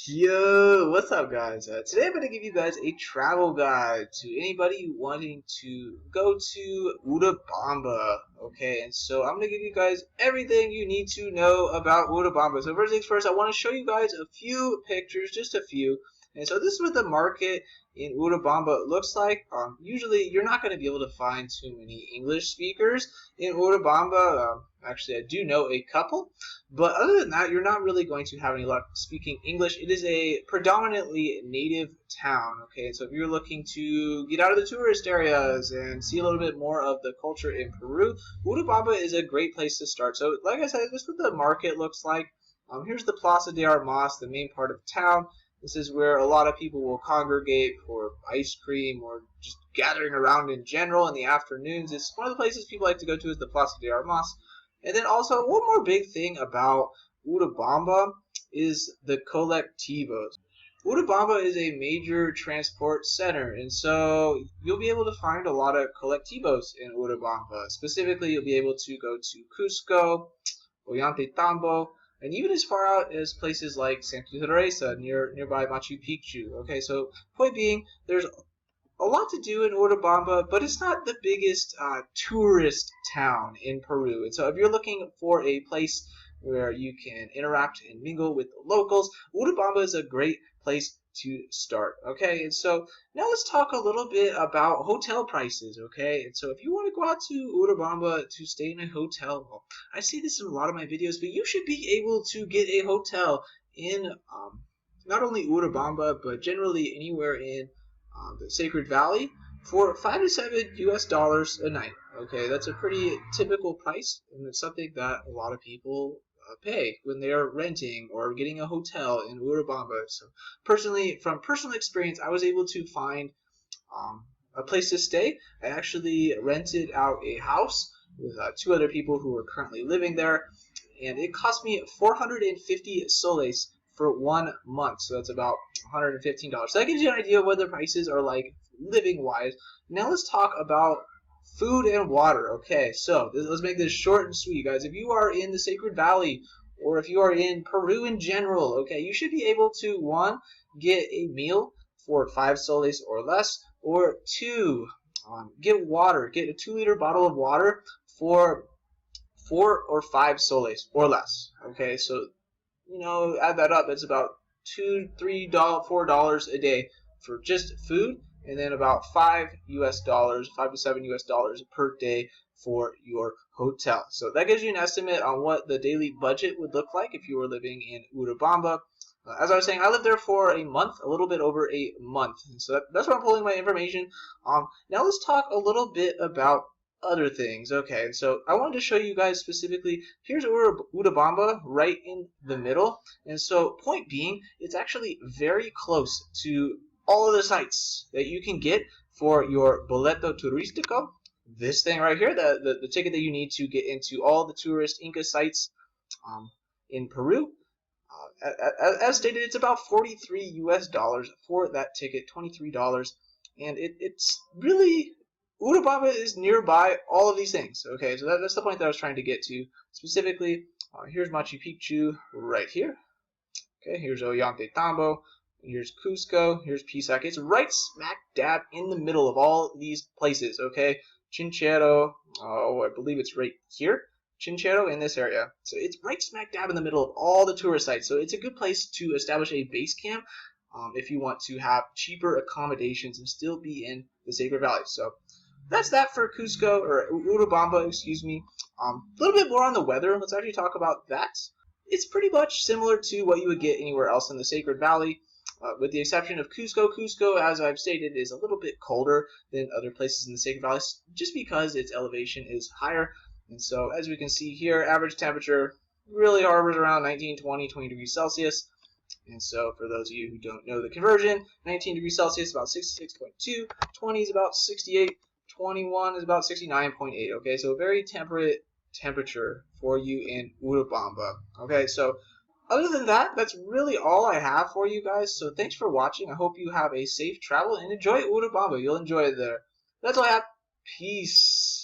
Yo, what's up, guys? Today I'm going to give you guys a travel guide to anybody wanting to go to Urubamba. Okay, and so I'm going to give you guys everything you need to know about Urubamba. So first things first, I want to show you guys a few pictures, just a few. And so this is what the market in Urubamba looks like. Usually you're not going to be able to find too many English speakers in Urubamba. Actually, I do know a couple. But other than that, you're not really going to have any luck speaking English. It is a predominantly native town, okay? So if you're looking to get out of the tourist areas and see a little bit more of the culture in Peru, Urubamba is a great place to start. So like I said, this is what the market looks like. Here's the Plaza de Armas, the main part of town. This is where a lot of people will congregate for ice cream or just gathering around in general in the afternoons. It's one of the places people like to go to is the Plaza de Armas. And then also, one more big thing about Urubamba is the colectivos. Urubamba is a major transport center, and so you'll be able to find a lot of colectivos in Urubamba. Specifically, you'll be able to go to Cusco, Ollantaytambo, and even as far out as places like Santa Teresa nearby Machu Picchu. Okay, so point being, there's a lot to do in Urubamba, but it's not the biggest tourist town in Peru. And so if you're looking for a place where you can interact and mingle with the locals, Urubamba is a great place to start. Okay, and so now let's talk a little bit about hotel prices. Okay, and so if you want to go out to Urubamba to stay in a hotel, well, I see this in a lot of my videos, but you should be able to get a hotel in not only Urubamba, but generally anywhere in the Sacred Valley for $5 to $7 a night. Okay, that's a pretty typical price, and it's something that a lot of people pay when they are renting or getting a hotel in Urubamba. So personally, from personal experience, I was able to find a place to stay. I actually rented out a house with two other people who were currently living there, and it cost me 450 soles for 1 month, so that's about $115. So that gives you an idea of what the prices are like living wise. Now let's talk about food and water. Okay, so let's make this short and sweet, guys. If you are in the Sacred Valley or if you are in Peru in general, okay, you should be able to, one, get a meal for 5 soles or less, or two, get water, get a 2-liter bottle of water for 4 or 5 soles or less. Okay, so add that up. It's about $2, $3, $4 a day for just food, and then about $5 to $7 per day for your hotel. So that gives you an estimate on what the daily budget would look like if you were living in Urubamba. As I was saying, I lived there for a month, a little bit over a month. And so that's where I'm pulling my information. Now let's talk a little bit about other things. Okay, so I wanted to show you guys specifically, here's Urubamba right in the middle, and so point being, it's actually very close to all of the sites that you can get for your boleto turístico, this thing right here, the ticket that you need to get into all the tourist Inca sites in Peru. As stated, it's about $43 for that ticket, $23, and it's really, Urubamba is nearby all of these things. Okay, so that's the point that I was trying to get to. Specifically, here's Machu Picchu right here. Okay, here's Ollantaytambo, here's Cusco, here's Pisac. It's right smack dab in the middle of all these places. Okay, Chinchero, I believe it's right here. Chinchero in this area. So it's right smack dab in the middle of all the tourist sites. So it's a good place to establish a base camp if you want to have cheaper accommodations and still be in the Sacred Valley. So that's that for Cusco, or Urubamba, excuse me. A little bit more on the weather. Let's actually talk about that. It's pretty much similar to what you would get anywhere else in the Sacred Valley, with the exception of Cusco. Cusco, as I've stated, is a little bit colder than other places in the Sacred Valley, just because its elevation is higher. And so, as we can see here, average temperature really hovers around 19, 20 degrees Celsius. And so, for those of you who don't know the conversion, 19 degrees Celsius is about 66.2, 20 is about 68, 21 is about 69.8. Okay, so very temperate temperature for you in Urubamba. Okay, so other than that, that's really all I have for you guys. So thanks for watching. I hope you have a safe travel and enjoy Urubamba. You'll enjoy it there. That's all I have. Peace.